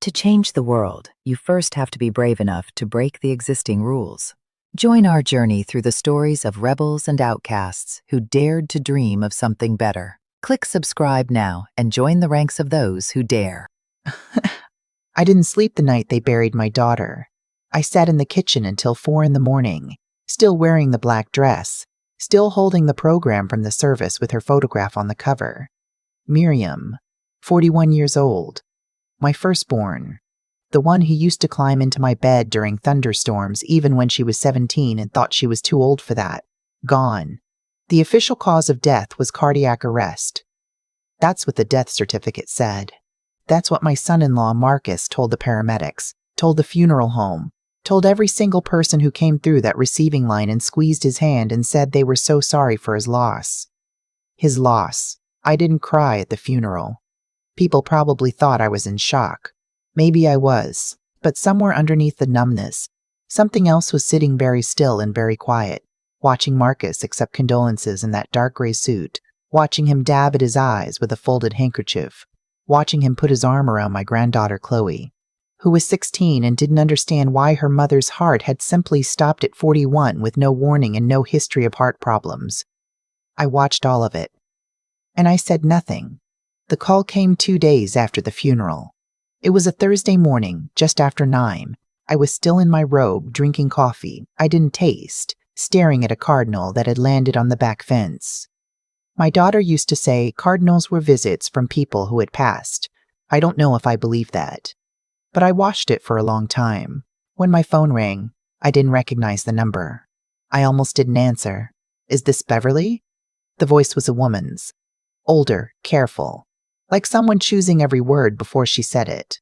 To change the world, you first have to be brave enough to break the existing rules. Join our journey through the stories of rebels and outcasts who dared to dream of something better. Click subscribe now and join the ranks of those who dare. I didn't sleep the night they buried my daughter. I sat in the kitchen until 4 in the morning, still wearing the black dress, still holding the program from the service with her photograph on the cover. Miriam, 41 years old, my firstborn, the one who used to climb into my bed during thunderstorms even when she was 17 and thought she was too old for that. Gone. The official cause of death was cardiac arrest. That's what the death certificate said. That's what my son-in-law Marcus told the paramedics, told the funeral home, told every single person who came through that receiving line and squeezed his hand and said they were so sorry for his loss. His loss. I didn't cry at the funeral. People probably thought I was in shock. Maybe I was, but somewhere underneath the numbness, something else was sitting very still and very quiet, watching Marcus accept condolences in that dark gray suit, watching him dab at his eyes with a folded handkerchief, watching him put his arm around my granddaughter Chloe, who was 16 and didn't understand why her mother's heart had simply stopped at 41 with no warning and no history of heart problems. I watched all of it. And I said nothing. The call came 2 days after the funeral. It was a Thursday morning, just after 9. I was still in my robe, drinking coffee I didn't taste, staring at a cardinal that had landed on the back fence. My daughter used to say cardinals were visits from people who had passed. I don't know if I believe that. But I watched it for a long time. When my phone rang, I didn't recognize the number. I almost didn't answer. Is this Beverly? The voice was a woman's. Older, careful. Like someone choosing every word before she said it.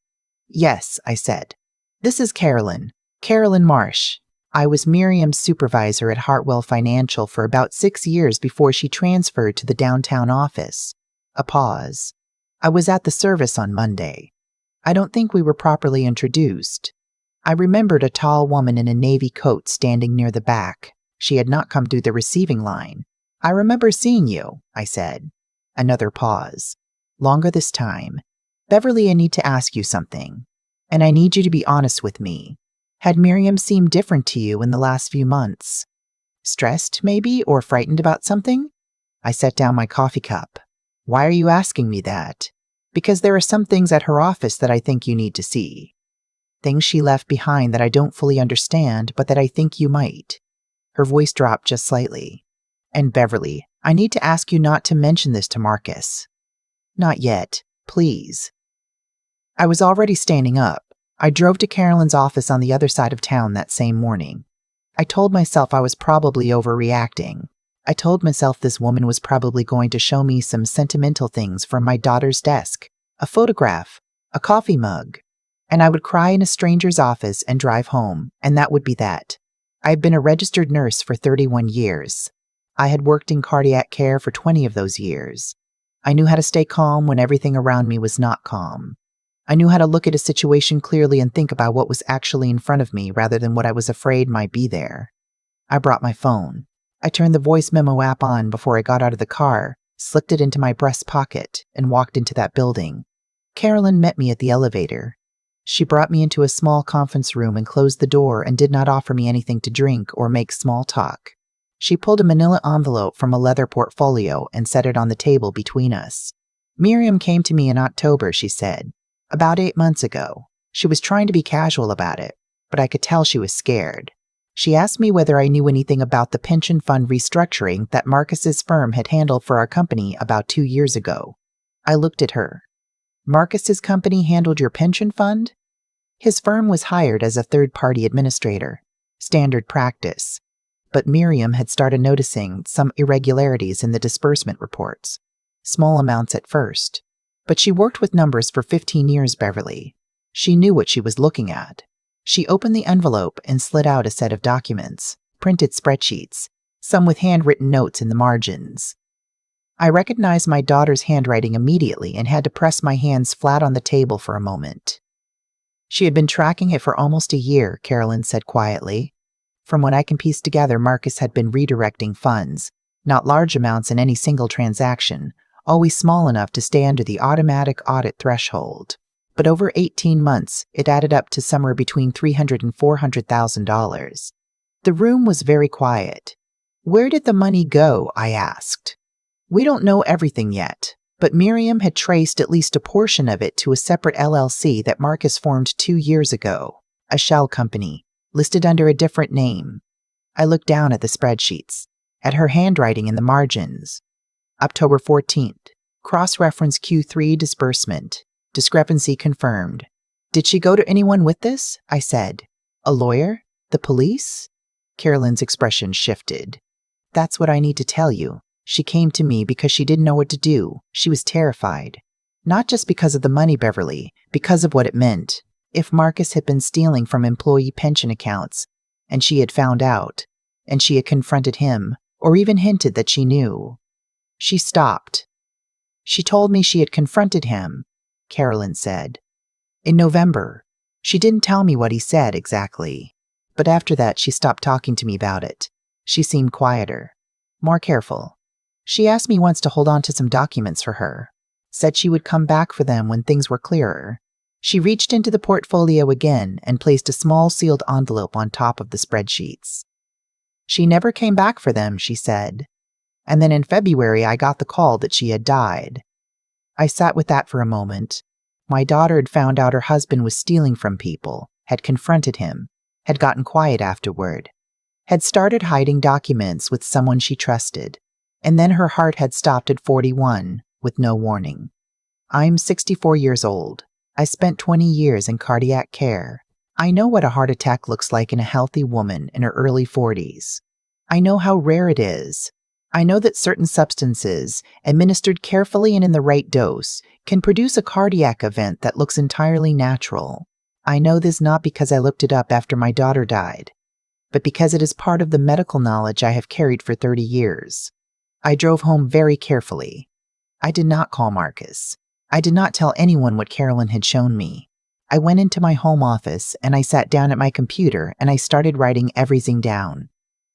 Yes, I said. This is Carolyn. Carolyn Marsh. I was Miriam's supervisor at Hartwell Financial for about 6 years before she transferred to the downtown office. A pause. I was at the service on Monday. I don't think we were properly introduced. I remembered a tall woman in a navy coat standing near the back. She had not come through the receiving line. I remember seeing you, I said. Another pause. Longer this time. Beverly, I need to ask you something. And I need you to be honest with me. Had Miriam seemed different to you in the last few months? Stressed, maybe, or frightened about something? I set down my coffee cup. Why are you asking me that? Because there are some things at her office that I think you need to see. Things she left behind that I don't fully understand, but that I think you might. Her voice dropped just slightly. And Beverly, I need to ask you not to mention this to Marcus. Not yet, please. I was already standing up. I drove to Carolyn's office on the other side of town that same morning. I told myself I was probably overreacting. I told myself this woman was probably going to show me some sentimental things from my daughter's desk, a photograph, a coffee mug, and I would cry in a stranger's office and drive home, and that would be that. I had been a registered nurse for 31 years. I had worked in cardiac care for 20 of those years. I knew how to stay calm when everything around me was not calm. I knew how to look at a situation clearly and think about what was actually in front of me rather than what I was afraid might be there. I brought my phone. I turned the voice memo app on before I got out of the car, slipped it into my breast pocket, and walked into that building. Carolyn met me at the elevator. She brought me into a small conference room and closed the door and did not offer me anything to drink or make small talk. She pulled a manila envelope from a leather portfolio and set it on the table between us. Miriam came to me in October, she said. About 8 months ago. She was trying to be casual about it, but I could tell she was scared. She asked me whether I knew anything about the pension fund restructuring that Marcus's firm had handled for our company about 2 years ago. I looked at her. Marcus's company handled your pension fund? His firm was hired as a third-party administrator. Standard practice. But Miriam had started noticing some irregularities in the disbursement reports. Small amounts at first. But she worked with numbers for 15 years, Beverly. She knew what she was looking at. She opened the envelope and slid out a set of documents, printed spreadsheets, some with handwritten notes in the margins. I recognized my daughter's handwriting immediately and had to press my hands flat on the table for a moment. She had been tracking it for almost a year, Carolyn said quietly. From what I can piece together, Marcus had been redirecting funds, not large amounts in any single transaction, always small enough to stay under the automatic audit threshold. but over 18 months, it added up to somewhere between $300,000 and $400,000. The room was very quiet. "Where did the money go?" I asked. "We don't know everything yet, but Miriam had traced at least a portion of it to a separate LLC that Marcus formed 2 years ago, a shell company, listed under a different name." I looked down at the spreadsheets, at her handwriting in the margins. October 14th, cross-reference Q3 disbursement, discrepancy confirmed. "Did she go to anyone with this?" I said. "A lawyer? The police?" Carolyn's expression shifted. "That's what I need to tell you. She came to me because she didn't know what to do. She was terrified. Not just because of the money, Beverly, because of what it meant. If Marcus had been stealing from employee pension accounts, and she had found out, and she had confronted him, or even hinted that she knew." She stopped. "She told me she had confronted him," Carolyn said. "In November. She didn't tell me what he said exactly. But after that, she stopped talking to me about it. She seemed quieter, more careful. She asked me once to hold on to some documents for her. Said she would come back for them when things were clearer. She reached into the portfolio again and placed a small sealed envelope on top of the spreadsheets. She never came back for them, she said. And then in February, I got the call that she had died." I sat with that for a moment. My daughter had found out her husband was stealing from people, had confronted him, had gotten quiet afterward, had started hiding documents with someone she trusted, and then her heart had stopped at 41 with no warning. I'm 64 years old. I spent 20 years in cardiac care. I know what a heart attack looks like in a healthy woman in her early 40s. I know how rare it is. I know that certain substances, administered carefully and in the right dose, can produce a cardiac event that looks entirely natural. I know this not because I looked it up after my daughter died, but because it is part of the medical knowledge I have carried for 30 years. I drove home very carefully. I did not call Marcus. I did not tell anyone what Carolyn had shown me. I went into my home office and I sat down at my computer and I started writing everything down.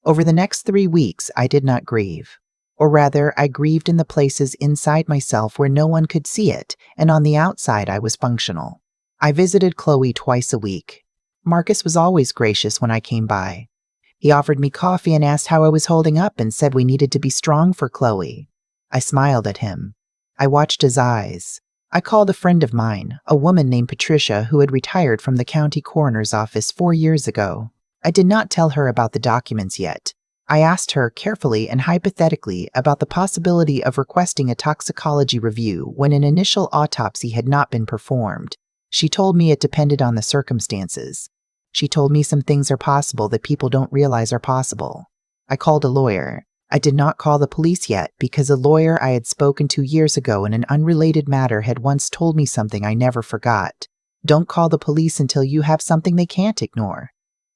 Over the next 3 weeks, I did not grieve. Or rather, I grieved in the places inside myself where no one could see it, and on the outside I was functional. I visited Chloe twice a week. Marcus was always gracious when I came by. He offered me coffee and asked how I was holding up and said we needed to be strong for Chloe. I smiled at him. I watched his eyes. I called a friend of mine, a woman named Patricia who had retired from the county coroner's office 4 years ago. I did not tell her about the documents yet. I asked her carefully and hypothetically about the possibility of requesting a toxicology review when an initial autopsy had not been performed. She told me it depended on the circumstances. She told me some things are possible that people don't realize are possible. I called a lawyer. I did not call the police yet because a lawyer I had spoken to years ago in an unrelated matter had once told me something I never forgot. Don't call the police until you have something they can't ignore.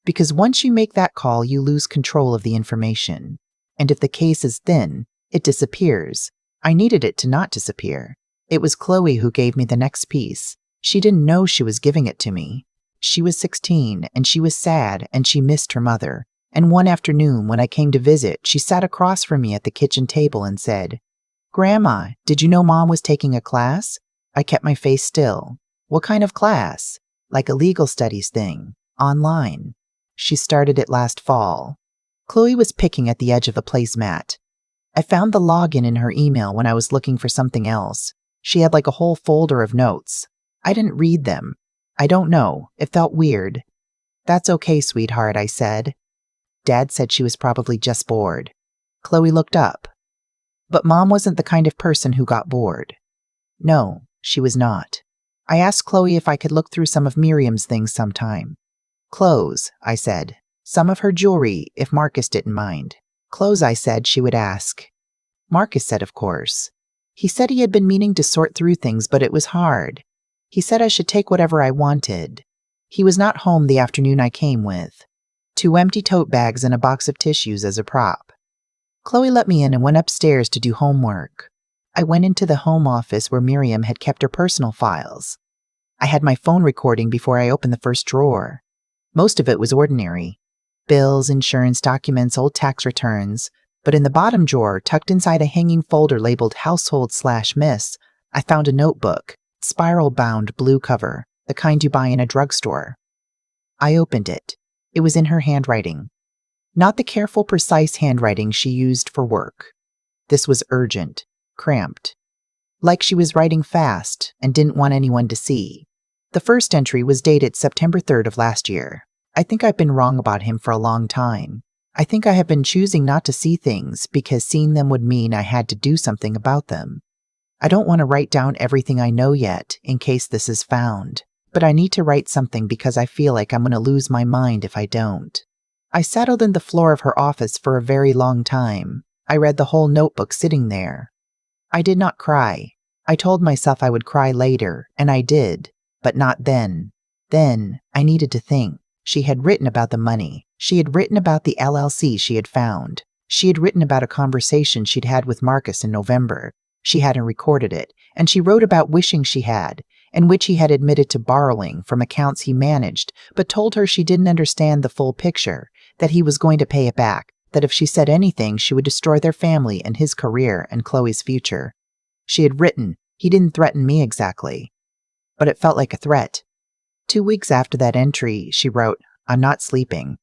Because once you make that call, you lose control of the information. And if the case is thin, it disappears. I needed it to not disappear. It was Chloe who gave me the next piece. She didn't know she was giving it to me. She was 16, and she was sad, and she missed her mother. And one afternoon, when I came to visit, she sat across from me at the kitchen table and said, "Grandma, did you know Mom was taking a class?" I kept my face still. "What kind of class?" "Like a legal studies thing. Online. She started it last fall." Chloe was picking at the edge of the placemat. I found the login in her email when I was looking for something else. She had like a whole folder of notes. I didn't read them. I don't know. It felt weird. "That's okay, sweetheart," I said. Dad said she was probably just bored. Chloe looked up. But Mom wasn't the kind of person who got bored. No, she was not. I asked Chloe if I could look through some of Miriam's things sometime. "Clothes," I said. "Some of her jewelry, if Marcus didn't mind." "Clothes," I said, she would ask. Marcus said, of course. He said he had been meaning to sort through things, but it was hard. He said I should take whatever I wanted. He was not home the afternoon I came with. 2 empty tote bags and a box of tissues as a prop. Chloe let me in and went upstairs to do homework. I went into the home office where Miriam had kept her personal files. I had my phone recording before I opened the first drawer. Most of it was ordinary. Bills, insurance documents, old tax returns. But in the bottom drawer, tucked inside a hanging folder labeled Household/Miss, I found a notebook, spiral-bound blue cover, the kind you buy in a drugstore. I opened it. It was in her handwriting. Not the careful, precise handwriting she used for work. This was urgent, cramped. Like she was writing fast and didn't want anyone to see. The first entry was dated September 3rd of last year. I think I've been wrong about him for a long time. I think I have been choosing not to see things because seeing them would mean I had to do something about them. I don't want to write down everything I know yet in case this is found, but I need to write something because I feel like I'm going to lose my mind if I don't. I settled in the floor of her office for a very long time. I read the whole notebook sitting there. I did not cry. I told myself I would cry later, and I did, but not then. Then, I needed to think. She had written about the money. She had written about the LLC she had found. She had written about a conversation she'd had with Marcus in November. She hadn't recorded it, and she wrote about wishing she had, in which he had admitted to borrowing from accounts he managed, but told her she didn't understand the full picture, that he was going to pay it back, that if she said anything, she would destroy their family and his career and Chloe's future. She had written, he didn't threaten me exactly, but it felt like a threat. 2 weeks after that entry, she wrote, I'm not sleeping.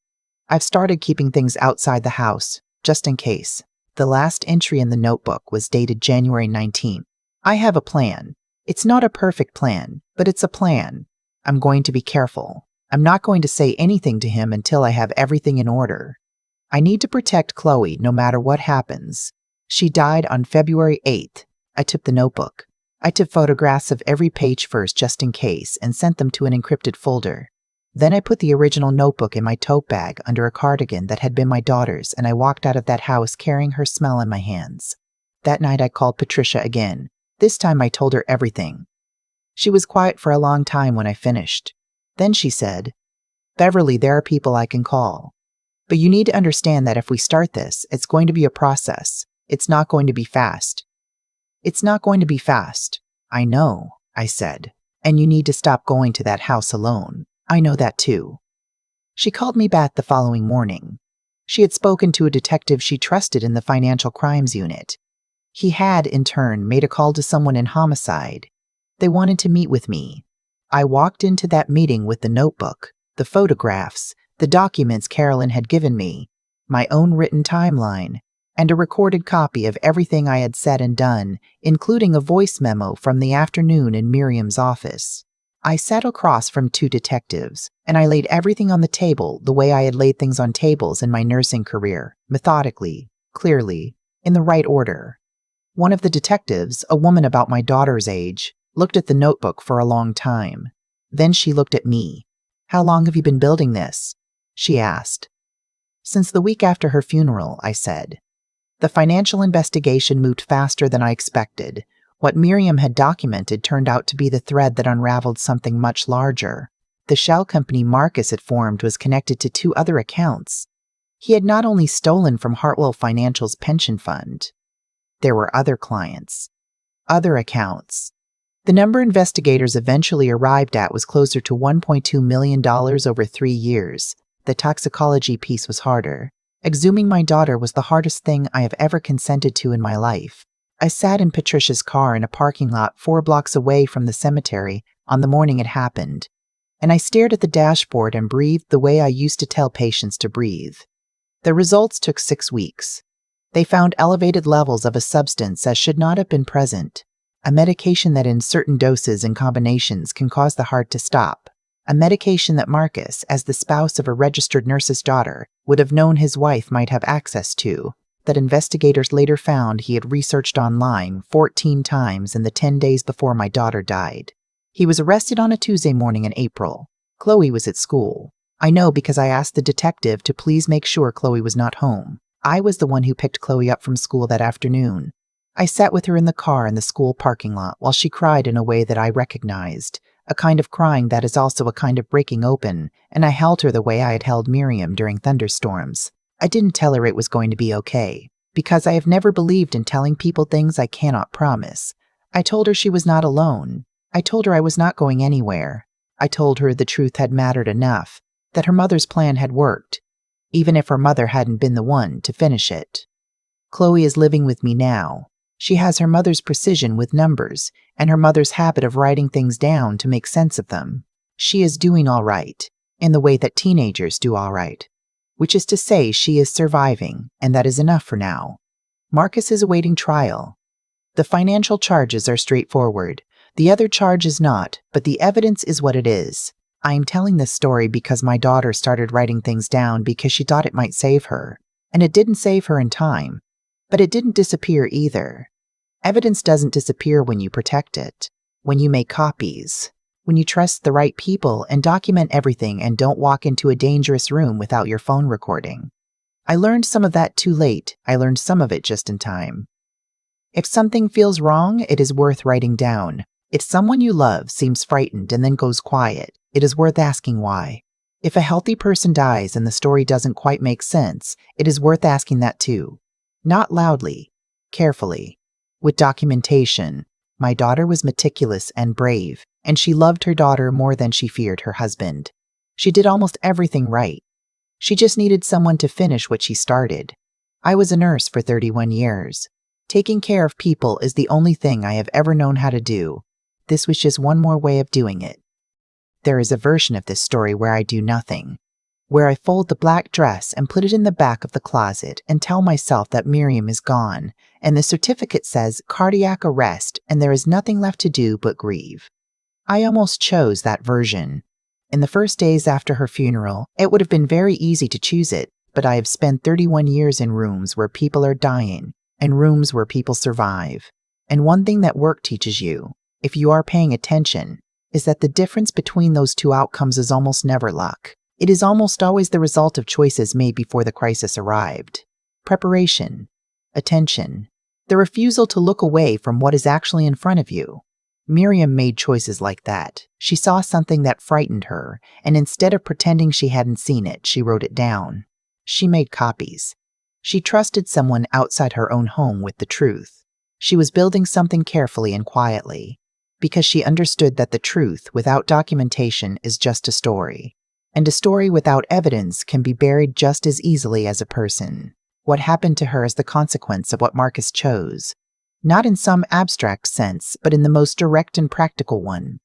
I've started keeping things outside the house, just in case. The last entry in the notebook was dated January 19th. I have a plan. It's not a perfect plan, but it's a plan. I'm going to be careful. I'm not going to say anything to him until I have everything in order. I need to protect Chloe no matter what happens. She died on February 8th. I took the notebook. I took photographs of every page first just in case and sent them to an encrypted folder. Then I put the original notebook in my tote bag under a cardigan that had been my daughter's, and I walked out of that house carrying her smell in my hands. That night I called Patricia again. This time I told her everything. She was quiet for a long time when I finished. Then she said, Beverly, there are people I can call. But you need to understand that if we start this, it's going to be a process. It's not going to be fast. It's not going to be fast. I know, I said. And you need to stop going to that house alone. I know that too. She called me back the following morning. She had spoken to a detective she trusted in the financial crimes unit. He had, in turn, made a call to someone in homicide. They wanted to meet with me. I walked into that meeting with the notebook, the photographs, the documents Carolyn had given me, my own written timeline, and a recorded copy of everything I had said and done, including a voice memo from the afternoon in Miriam's office. I sat across from 2 detectives, and I laid everything on the table the way I had laid things on tables in my nursing career, methodically, clearly, in the right order. One of the detectives, a woman about my daughter's age, looked at the notebook for a long time. Then she looked at me. How long have you been building this? She asked. Since the week after her funeral, I said. The financial investigation moved faster than I expected. What Miriam had documented turned out to be the thread that unraveled something much larger. The shell company Marcus had formed was connected to 2 other accounts. He had not only stolen from Hartwell Financial's pension fund. There were other clients. Other accounts. The number investigators eventually arrived at was closer to $1.2 million over 3 years. The toxicology piece was harder. Exhuming my daughter was the hardest thing I have ever consented to in my life. I sat in Patricia's car in a parking lot 4 blocks away from the cemetery on the morning it happened, and I stared at the dashboard and breathed the way I used to tell patients to breathe. The results took 6 weeks. They found elevated levels of a substance that should not have been present, a medication that in certain doses and combinations can cause the heart to stop, a medication that Marcus, as the spouse of a registered nurse's daughter, would have known his wife might have access to, that investigators later found he had researched online 14 times in the 10 days before my daughter died. He was arrested on a Tuesday morning in April. Chloe was at school. I know because I asked the detective to please make sure Chloe was not home. I was the one who picked Chloe up from school that afternoon. I sat with her in the car in the school parking lot while she cried in a way that I recognized, a kind of crying that is also a kind of breaking open, and I held her the way I had held Miriam during thunderstorms. I didn't tell her it was going to be okay, because I have never believed in telling people things I cannot promise. I told her she was not alone. I told her I was not going anywhere. I told her the truth had mattered enough, that her mother's plan had worked, even if her mother hadn't been the one to finish it. Chloe is living with me now. She has her mother's precision with numbers and her mother's habit of writing things down to make sense of them. She is doing all right, in the way that teenagers do all right, which is to say she is surviving, and that is enough for now. Marcus is awaiting trial. The financial charges are straightforward. The other charge is not, but the evidence is what it is. I am telling this story because my daughter started writing things down because she thought it might save her, and it didn't save her in time. But it didn't disappear either. Evidence doesn't disappear when you protect it, when you make copies, when you trust the right people and document everything and don't walk into a dangerous room without your phone recording. I learned some of that too late. I learned some of it just in time. If something feels wrong, it is worth writing down. If someone you love seems frightened and then goes quiet, it is worth asking why. If a healthy person dies and the story doesn't quite make sense, it is worth asking that too. Not loudly, carefully, with documentation. My daughter was meticulous and brave, and she loved her daughter more than she feared her husband. She did almost everything right. She just needed someone to finish what she started. I was a nurse for 31 years. Taking care of people is the only thing I have ever known how to do. This was just one more way of doing it. There is a version of this story where I do nothing, where I fold the black dress and put it in the back of the closet and tell myself that Miriam is gone, and the certificate says cardiac arrest and there is nothing left to do but grieve. I almost chose that version. In the first days after her funeral, it would have been very easy to choose it, but I have spent 31 years in rooms where people are dying, and rooms where people survive. And one thing that work teaches you, if you are paying attention, is that the difference between those two outcomes is almost never luck. It is almost always the result of choices made before the crisis arrived. Preparation, attention, the refusal to look away from what is actually in front of you. Miriam made choices like that. She saw something that frightened her, and instead of pretending she hadn't seen it, she wrote it down. She made copies. She trusted someone outside her own home with the truth. She was building something carefully and quietly, because she understood that the truth without documentation is just a story. And a story without evidence can be buried just as easily as a person. What happened to her is the consequence of what Marcus chose. Not in some abstract sense, but in the most direct and practical one.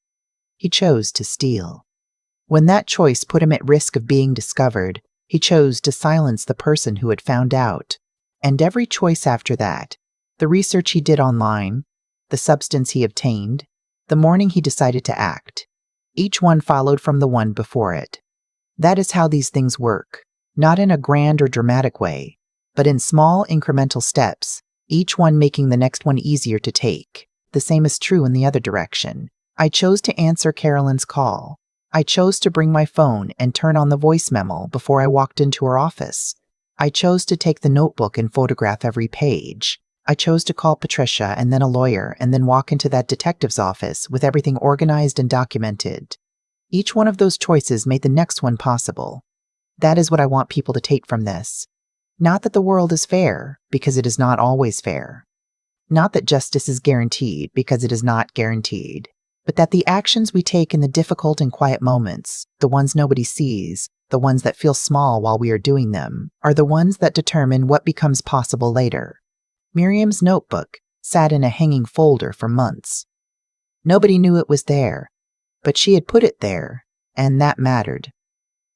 He chose to steal. When that choice put him at risk of being discovered, he chose to silence the person who had found out. And every choice after that, the research he did online, the substance he obtained, the morning he decided to act, each one followed from the one before it. That is how these things work, not in a grand or dramatic way, but in small incremental steps, each one making the next one easier to take. The same is true in the other direction. I chose to answer Carolyn's call. I chose to bring my phone and turn on the voice memo before I walked into her office. I chose to take the notebook and photograph every page. I chose to call Patricia and then a lawyer and then walk into that detective's office with everything organized and documented. Each one of those choices made the next one possible. That is what I want people to take from this. Not that the world is fair, because it is not always fair. Not that justice is guaranteed, because it is not guaranteed. But that the actions we take in the difficult and quiet moments, the ones nobody sees, the ones that feel small while we are doing them, are the ones that determine what becomes possible later. Miriam's notebook sat in a hanging folder for months. Nobody knew it was there, but she had put it there, and that mattered.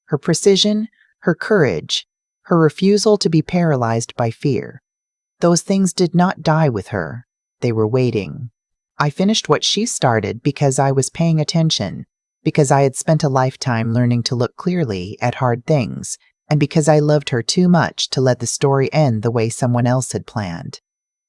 Her precision, her courage, her refusal to be paralyzed by fear. Those things did not die with her. They were waiting. I finished what she started because I was paying attention, because I had spent a lifetime learning to look clearly at hard things, and because I loved her too much to let the story end the way someone else had planned.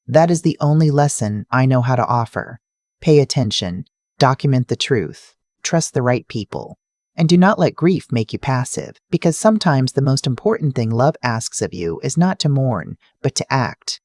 That is the only lesson I know how to offer. Pay attention, document the truth, trust the right people. And do not let grief make you passive, because sometimes the most important thing love asks of you is not to mourn, but to act.